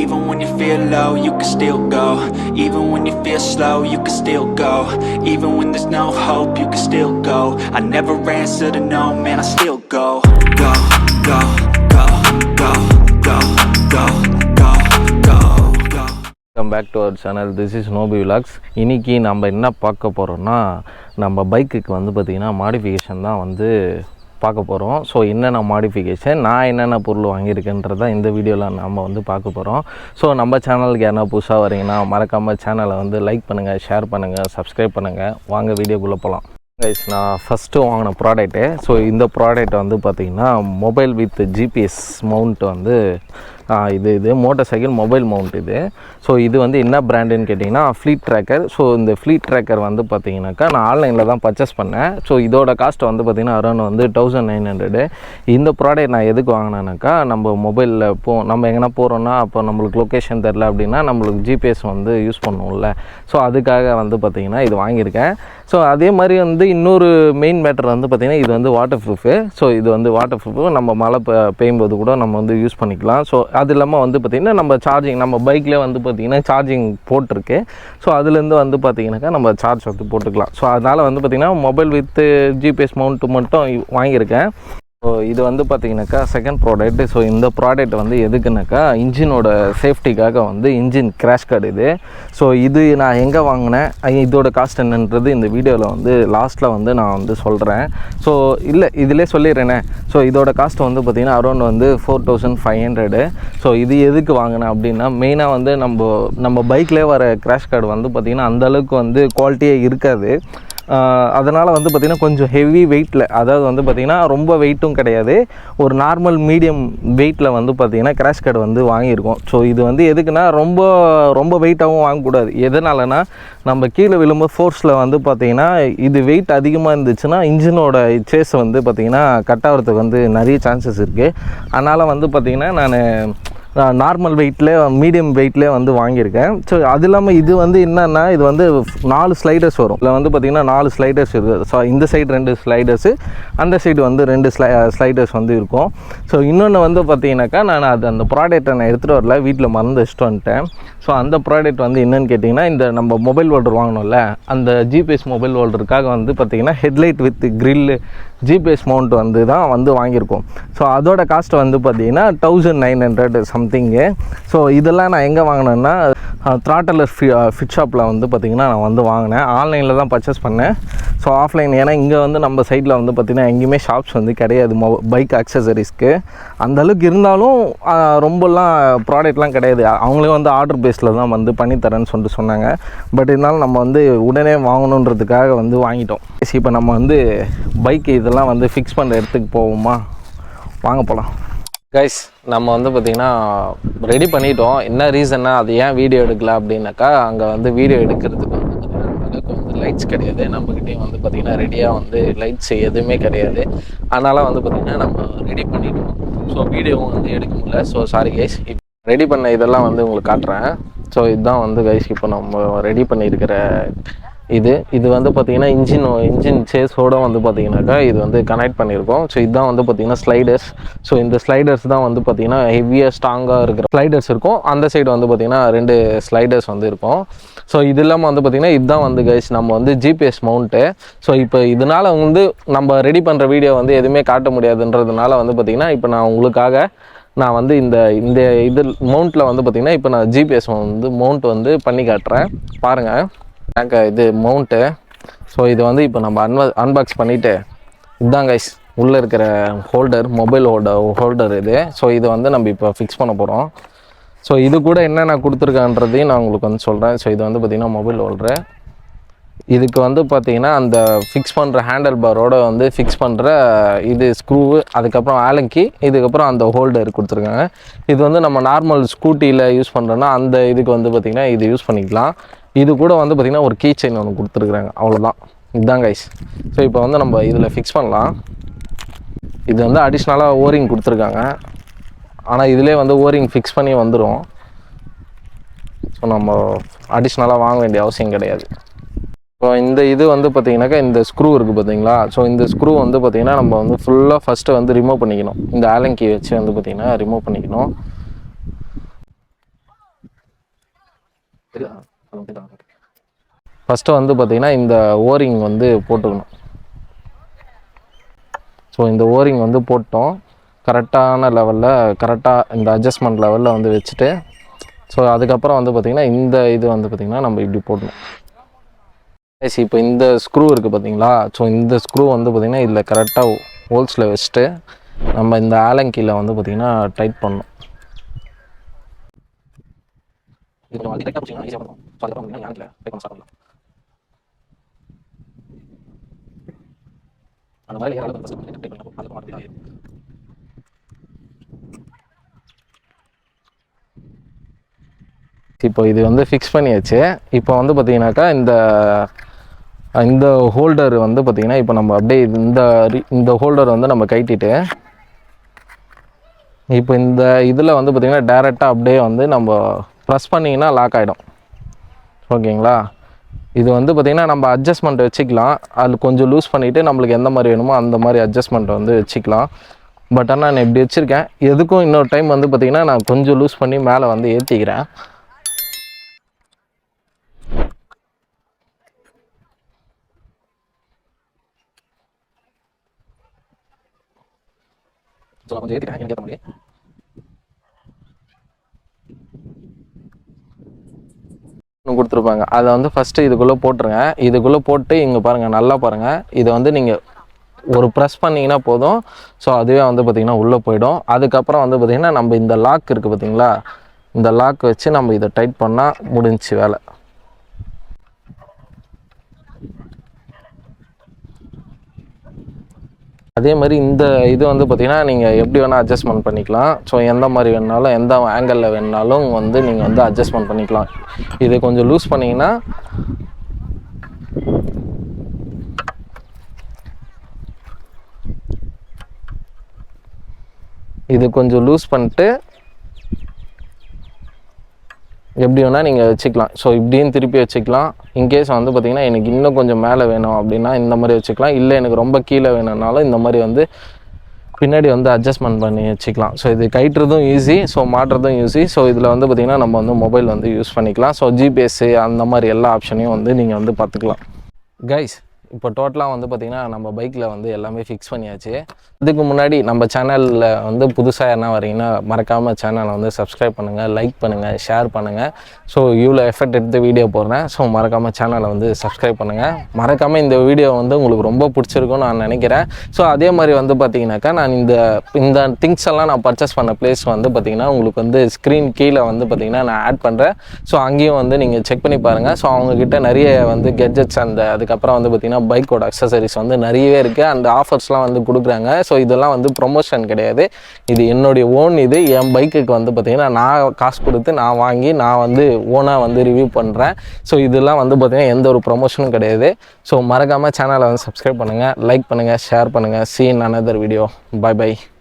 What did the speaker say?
Even when you feel low, you can still go. Even when you feel slow, you can still go. Even when there's no hope, you can still go. I never answer to no, man, I still go. Go, go, go, go, go, go, go, go, go. Welcome back to our channel. This is Modification. இன்னைக்கு நம்ம என்ன பார்க்க போறோம்னா நம்ம பைக்குக்கு வந்து பாத்தீங்கன்னா modification தான் வந்து பார்க்க போகிறோம். ஸோ என்னென்ன மாடிஃபிகேஷன், நான் என்னென்ன பொருள் வாங்கியிருக்கேன்றதை இந்த வீடியோவில் நம்ம வந்து பார்க்க போகிறோம். ஸோ நம்ம சேனலுக்கு யாரா புதுசாக வரீங்கன்னா மறக்காமல் சேனலை வந்து லைக் பண்ணுங்கள், ஷேர் பண்ணுங்கள், சப்ஸ்கிரைப் பண்ணுங்கள். வாங்க வீடியோக்குள்ளே போகலாம். கைஸ், நான் ஃபஸ்ட்டு வாங்கின ப்ராடக்ட்டு. ஸோ இந்த ப்ராடக்ட் வந்து பார்த்திங்கன்னா மொபைல் வித் ஜிபிஎஸ் மவுண்ட் வந்து இது மோட்டார் சைக்கிள் மொபைல் மவுண்ட் இது. ஸோ இது வந்து என்ன பிராண்டுன்னு கேட்டிங்கன்னா ஃப்ளீட் ட்ராக்கர். ஸோ இந்த ஃப்ளீட் ட்ராக்கர் வந்து பார்த்திங்கனாக்கா நான் ஆன்லைனில் தான் பர்ச்சேஸ் பண்ணேன். ஸோ இதோட காஸ்ட் வந்து பார்த்திங்கன்னா அரௌண்ட் வந்து 1900. இந்த ப்ராடக்ட் நான் எதுக்கு வாங்கினேனாக்கா, நம்ம மொபைலில் நம்ம எங்கன்னா போகிறோன்னா அப்போ நம்மளுக்கு லொக்கேஷன் தெரில அப்படின்னா நம்மளுக்கு ஜிபிஎஸ் வந்து யூஸ் பண்ணுவோம்ல. ஸோ அதுக்காக வந்து பார்த்திங்கன்னா இது வாங்கியிருக்கேன். ஸோ அதே மாதிரி வந்து இன்னொரு மெயின் மேட்டர் வந்து பார்த்திங்கன்னா இது வந்து வாட்டர் ப்ரூஃபு. ஸோ இது வந்து வாட்டர் ப்ரூஃபு, நம்ம மழை பெய்யும்போது கூட நம்ம வந்து யூஸ் பண்ணிக்கலாம். ஸோ அது இல்லாமல் வந்து பார்த்திங்கன்னா நம்ம சார்ஜிங், நம்ம பைக்கில் வந்து பார்த்திங்கன்னா சார்ஜிங் போட்டிருக்கு. ஸோ அதுலேருந்து வந்து பார்த்திங்கனாக்கா நம்ம சார்ஜ் வந்து போட்டுக்கலாம். ஸோ அதனால் வந்து பார்த்திங்கன்னா மொபைல் வித் ஜிபிஎஸ் மவுண்ட்டு மட்டும் வாங்கியிருக்கேன். ஸோ இது வந்து பார்த்திங்கனாக்கா செகண்ட் ப்ராடக்ட். ஸோ இந்த ப்ராடக்ட் வந்து எதுக்குனாக்கா இன்ஜினோட சேஃப்டிக்காக வந்து இன்ஜின் கிராஷ் கார்டு இது. ஸோ இது நான் எங்கே வாங்கினேன், இதோட காஸ்ட் என்னன்றது இந்த வீடியோவில் வந்து லாஸ்ட்டில் வந்து நான் வந்து சொல்கிறேன். ஸோ இல்லை இதிலே சொல்லிடுறேனே. ஸோ இதோட காஸ்ட் வந்து பார்த்திங்கன்னா அரௌண்ட் வந்து 4500. ஸோ இது எதுக்கு வாங்கினேன் அப்படின்னா, மெயினாக வந்து நம்ம பைக்லேயே வர கிராஷ் கார்டு வந்து பார்த்திங்கன்னா அந்தளவுக்கு வந்து குவாலிட்டியே இருக்காது. அதனால் வந்து பார்த்திங்கன்னா கொஞ்சம் ஹெவி வெயிட்டில், அதாவது வந்து பார்த்திங்கன்னா ரொம்ப வெயிட்டும் கிடையாது, ஒரு நார்மல் மீடியம் வெயிட்டில் வந்து பார்த்திங்கன்னா கிராஷ் கார்டு வந்து வாங்கியிருக்கோம். ஸோ இது வந்து எதுக்குன்னா ரொம்ப வெயிட்டாகவும் வாங்கக்கூடாது. எதனாலனா நம்ம கீழே விழும்போது ஃபோர்ஸில் வந்து பார்த்திங்கன்னா இது வெயிட் அதிகமாக இருந்துச்சுன்னா இன்ஜினோட சேஸ் வந்து பார்த்திங்கன்னா கட் ஆகிறதுக்கு வந்து நிறைய சான்சஸ் இருக்குது. அதனால் வந்து பார்த்திங்கன்னா நான் நார்மல் வெயிட்டில் மீடியம் வெயிட்லேயே வந்து வாங்கியிருக்கேன். ஸோ அது இல்லாமல் இது வந்து என்னென்னா, இது வந்து 4 ஸ்லைடர்ஸ் வரும். இதில் வந்து பார்த்திங்கன்னா 4 ஸ்லைடர்ஸ் இருக்குது. ஸோ இந்த சைடு 2 ஸ்லைடர்ஸு, அந்த சைடு வந்து 2 ஸ்லைடர்ஸ் வந்து இருக்கும். ஸோ இன்னொன்று வந்து பார்த்திங்கனாக்கா நான் அந்த ப்ராடக்ட்டை நான் எடுத்துகிட்டு வரல, வீட்டில் மறந்து வச்சுட்டு வந்துட்டேன். ஸோ அந்த ப்ராடக்ட் வந்து என்னென்னு கேட்டிங்கன்னா, இந்த நம்ம மொபைல் ஹோல்டர் வாங்கினோம்ல, அந்த ஜிபிஎஸ் மொபைல் ஹோல்டருக்காக வந்து பார்த்திங்கன்னா headlight with grill GPS mount வந்து தான் வந்து வாங்கியிருக்கோம். ஸோ அதோட காஸ்ட் வந்து பார்த்திங்கன்னா 1900 சம்திங்கு. ஸோ இதெல்லாம் நான் எங்கே வாங்கினேன்னா த்ராட்டலர் ஃபிட் ஷாப்பில் வந்து பார்த்திங்கன்னா நான் வந்து வாங்கினேன். ஆன்லைனில் தான் பர்ச்சேஸ் பண்ணேன். ஸோ ஆஃப்லைன், ஏன்னா இங்கே வந்து நம்ம சைடில் வந்து பார்த்திங்கன்னா எங்கேயுமே ஷாப்ஸ் வந்து கிடையாது பைக் அக்சசரிஸ்க்கு. அந்தளவுக்கு இருந்தாலும் ரொம்பலாம் ப்ராடக்ட்லாம் கிடையாது. அவங்களே வந்து ஆர்டர் பேஸில் தான் வந்து பண்ணித்தரேன்னு சொல்லிட்டு சொன்னாங்க. பட் இருந்தாலும் நம்ம வந்து உடனே வாங்கணுன்றதுக்காக வந்து வாங்கிட்டோம். இப்போ நம்ம வந்து பைக் இதெல்லாம் வந்து ஃபிக்ஸ் பண்ணுற இடத்துக்கு போவோமா, வாங்க போகலாம். கைஸ், நம்ம வந்து பார்த்திங்கன்னா ரெடி பண்ணிட்டோம். என்ன ரீசன்னா, அது ஏன் வீடியோ எடுக்கல அப்படின்னாக்கா, அங்கே வந்து வீடியோ எடுக்கிறதுக்கு வந்து பார்த்திங்கன்னா அந்தளவுக்கு வந்து லைட்ஸ் கிடையாது. நம்மக்கிட்டேயும் வந்து பார்த்திங்கன்னா ரெடியாக வந்து லைட்ஸ் எதுவுமே கிடையாது. அதனால் வந்து பார்த்திங்கன்னா நம்ம ரெடி பண்ணிட்டோம். ஸோ வீடியோவும் வந்து எடுக்க முடியல. So sorry guys. இப்போ ரெடி பண்ண இதெல்லாம் வந்து உங்களுக்கு காட்டுறேன். ஸோ இதுதான் வந்து கைஸ் இப்போ நம்ம ரெடி பண்ணியிருக்கிற இது வந்து பார்த்திங்கன்னா இன்ஜின் சேஸோடு வந்து பார்த்திங்கனாக்கா இது வந்து கனெக்ட் பண்ணியிருக்கோம். ஸோ இதுதான் வந்து பார்த்திங்கன்னா ஸ்லைடர்ஸ். ஸோ இந்த ஸ்லைடர்ஸ் தான் வந்து பார்த்திங்கன்னா ஹெவியாக ஸ்ட்ராங்காக இருக்கிற ஸ்லைடர்ஸ் இருக்கும். அந்த சைடு வந்து பார்த்திங்கன்னா 2 ஸ்லைடர்ஸ் வந்து இருக்கும். ஸோ இது இல்லாமல் வந்து பார்த்திங்கன்னா இதுதான் வந்து கைஸ் நம்ம வந்து ஜிபிஎஸ் மவுண்ட்டு. ஸோ இப்போ இதனால் வந்து நம்ம ரெடி பண்ணுற வீடியோ வந்து எதுவுமே காட்ட முடியாதுன்றதுனால வந்து பார்த்திங்கன்னா இப்போ நான் உங்களுக்காக நான் வந்து இந்த இது மவுண்ட்டில் வந்து பார்த்திங்கன்னா இப்போ நான் ஜிபிஎஸ் வந்து மவுண்ட் வந்து பண்ணி காட்டுறேன். பாருங்கள், இது மவுண்ட்டு. ஸோ இது வந்து இப்போ நம்ம அன்பாக்ஸ் பண்ணிவிட்டு, இதுதான் கைஸ் உள்ளே இருக்கிற ஹோல்டர், மொபைல் ஹோல்டர் இது. ஸோ இதை வந்து நம்ம இப்போ ஃபிக்ஸ் பண்ண போகிறோம். ஸோ இது கூட என்னென்ன கொடுத்துருக்கான்றதையும் நான் உங்களுக்கு வந்து சொல்கிறேன். ஸோ இது வந்து பார்த்திங்கன்னா மொபைல் ஹோல்டரு. இதுக்கு வந்து பார்த்திங்கன்னா அந்த ஃபிக்ஸ் பண்ணுற ஹேண்டில் பாரோட வந்து ஃபிக்ஸ் பண்ணுற இது ஸ்க்ரூவு, அதுக்கப்புறம் ஆலங்கி, இதுக்கப்புறம் அந்த ஹோல்டர் கொடுத்துருக்காங்க. இது வந்து நம்ம நார்மல் ஸ்கூட்டியில் யூஸ் பண்ணுறோன்னா அந்த இதுக்கு வந்து பார்த்திங்கன்னா இது யூஸ் பண்ணிக்கலாம். இது கூட வந்து பார்த்திங்கன்னா ஒரு கீ செயின் ஒன்று கொடுத்துருக்குறாங்க. அவ்வளோதான், இதுதான் கைஸ். ஸோ இப்போ வந்து நம்ம இதில் ஃபிக்ஸ் பண்ணலாம். இது வந்து அடிஷ்னலாக ஓரிங் கொடுத்துருக்காங்க. ஆனால் இதிலே வந்து ஓரிங் ஃபிக்ஸ் பண்ணி வந்துடும். ஸோ நம்ம அடிஷ்னலாக வாங்க வேண்டிய அவசியம் கிடையாது. இப்போ இந்த இது வந்து பார்த்திங்கனாக்கா இந்த ஸ்க்ரூ இருக்குது பார்த்தீங்களா. ஸோ இந்த ஸ்க்ரூ வந்து பார்த்திங்கன்னா நம்ம வந்து ஃபுல்லாக ஃபஸ்ட்டு வந்து ரிமூவ் பண்ணிக்கணும். இந்த ஆலங்கி வச்சு வந்து பார்த்திங்கன்னா ரிமூவ் பண்ணிக்கணும். ஃபஸ்ட்டு வந்து பார்த்திங்கன்னா இந்த ஓரிங் வந்து போட்டுக்கணும். ஸோ இந்த ஓரிங் வந்து போட்டோம் கரெக்டான லெவலில், கரெக்டாக இந்த அட்ஜஸ்ட்மெண்ட் லெவலில் வந்து வச்சுட்டு, ஸோ அதுக்கப்புறம் வந்து பார்த்திங்கன்னா இந்த இது வந்து பார்த்திங்கன்னா நம்ம இப்படி போடணும். இப்போ இந்த ஸ்க்ரூ இருக்குது பார்த்தீங்களா, ஸோ இந்த ஸ்க்ரூ வந்து பார்த்திங்கன்னா இதில் கரெக்டாக ஹோல்ஸில் வச்சுட்டு நம்ம இந்த ஆலங்கீழ வந்து பார்த்திங்கன்னா டைட் பண்ணணும். இப்போ இது வந்து ஃபிக்ஸ் பண்ணியாச்சு. இப்போ வந்து பார்த்தீங்கன்னாக்கா இந்த ஹோல்டர் வந்து பார்த்திங்கன்னா இப்போ நம்ம அப்படியே இந்த ஹோல்டர் வந்து நம்ம கழட்டிட்டு, இப்போ இந்த இதில் வந்து பார்த்திங்கன்னா டேரெக்டாக அப்படியே வந்து நம்ம ப்ரெஸ் பண்ணிங்கன்னா லாக் ஆகிடும். ஓகேங்களா? இது வந்து பார்த்திங்கன்னா நம்ம அட்ஜஸ்ட்மெண்ட் வச்சுக்கலாம். அது கொஞ்சம் லூஸ் பண்ணிவிட்டு நம்மளுக்கு எந்த மாதிரி வேணுமோ அந்த மாதிரி அட்ஜஸ்ட்மெண்ட் வந்து வச்சுக்கலாம். பட் ஆனால் நான் இப்படி வச்சுருக்கேன். எதுக்கும் இன்னொரு டைம் வந்து பார்த்திங்கன்னா நான் கொஞ்சம் லூஸ் பண்ணி மேலே வந்து ஏற்றிக்கிறேன். கொடுத்துருப்பாங்க. அதை வந்து ஃபஸ்ட்டு இதுக்குள்ளே போட்டுருங்க. இதுக்குள்ளே போட்டு இங்கே பாருங்கள், நல்லா பாருங்கள். இதை வந்து நீங்கள் ஒரு ப்ரெஸ் பண்ணிங்கன்னா போதும். ஸோ அதுவே வந்து பார்த்திங்கன்னா உள்ளே போயிடும். அதுக்கப்புறம் வந்து பார்த்திங்கன்னா நம்ம இந்த லாக் இருக்குது பார்த்திங்களா, இந்த லாக் வச்சு நம்ம இதை டைட் பண்ணால் முடிஞ்சு வேலை. அதே மாதிரி இந்த இது வந்து பார்த்திங்கன்னா நீங்கள் எப்படி வேணால் அட்ஜஸ்ட்மெண்ட் பண்ணிக்கலாம். ஸோ எந்த மாதிரி வேணுனாலும், எந்த ஆங்கிளில் வேணுனாலும் வந்து நீங்கள் வந்து அட்ஜஸ்ட்மெண்ட் பண்ணிக்கலாம். இது கொஞ்சம் லூஸ் பண்ணிங்கன்னா இது கொஞ்சம் லூஸ் பண்ணிட்டு எப்படி வேணால் நீங்கள் வச்சுக்கலாம். ஸோ இப்படியும் திருப்பி வச்சுக்கலாம். இன்கேஸ் வந்து பார்த்திங்கன்னா எனக்கு இன்னும் கொஞ்சம் மேலே வேணும் அப்படின்னா இந்த மாதிரி வச்சுக்கலாம். இல்லை எனக்கு ரொம்ப கீழே வேணும்னாலும் இந்த மாதிரி வந்து பின்னாடி வந்து அட்ஜஸ்ட்மெண்ட் பண்ணி வச்சுக்கலாம். ஸோ இது கட்டுறதும் ஈஸி, ஸோ மாட்டுறதும் ஈஸி. ஸோ இதில் வந்து பார்த்திங்கன்னா நம்ம வந்து மொபைல் வந்து யூஸ் பண்ணிக்கலாம். ஸோ ஜிபிஎஸ்ஸு அந்த மாதிரி எல்லா ஆப்ஷனையும் வந்து நீங்கள் வந்து பார்த்துக்கலாம். கைஸ், இப்போ டோட்டலாக வந்து பார்த்திங்கன்னா நம்ம பைக்கில் வந்து எல்லாமே ஃபிக்ஸ் பண்ணியாச்சு. இதுக்கு முன்னாடி நம்ம சேனலில் வந்து புதுசாக என்ன வரீங்கன்னா மறக்காமல் சேனலை வந்து சப்ஸ்கிரைப் பண்ணுங்கள், லைக் பண்ணுங்கள், ஷேர் பண்ணுங்கள். ஸோ இவ்வளோ எஃபர்ட் எடுத்து வீடியோ போடுறேன். ஸோ மறக்காமல் சேனலை வந்து சப்ஸ்கிரைப் பண்ணுங்கள். மறக்காமல் இந்த வீடியோ வந்து உங்களுக்கு ரொம்ப பிடிச்சிருக்கும்னு நான் நினைக்கிறேன். ஸோ அதே மாதிரி வந்து பார்த்திங்கனாக்கா நான் இந்த திங்ஸ் எல்லாம் நான் பர்ச்சேஸ் பண்ண பிளேஸ் வந்து பார்த்திங்கன்னா உங்களுக்கு வந்து ஸ்க்ரீன் கீழே வந்து பார்த்திங்கன்னா நான் ஆட் பண்ணுறேன். ஸோ அங்கேயும் வந்து நீங்கள் செக் பண்ணி பாருங்கள். ஸோ அவங்கக்கிட்ட நிறைய வந்து கெட்ஜெட்ஸ் அதுக்கப்புறம் வந்து பார்த்திங்கன்னா பைக்கோட அக்சசரிஸ் வந்து நிறையவே இருக்குது. அந்த ஆஃபர்ஸ்லாம் வந்து கொடுக்குறாங்க. ஸோ இதெல்லாம் வந்து ப்ரொமோஷன் கிடையாது. இது என்னுடைய ஓன் இது. என் பைக்குக்கு வந்து பார்த்திங்கன்னா நான் காசு கொடுத்து நான் வாங்கி நான் வந்து ஓனாக வந்து ரிவ்யூ பண்ணுறேன். ஸோ இதெல்லாம் வந்து பார்த்திங்கன்னா எந்த ஒரு ப்ரொமோஷனும் கிடையாது. ஸோ மறக்காமல் சேனலை வந்து சப்ஸ்கிரைப் பண்ணுங்கள், லைக் பண்ணுங்கள், ஷேர் பண்ணுங்கள். See you in another video. Bye bye.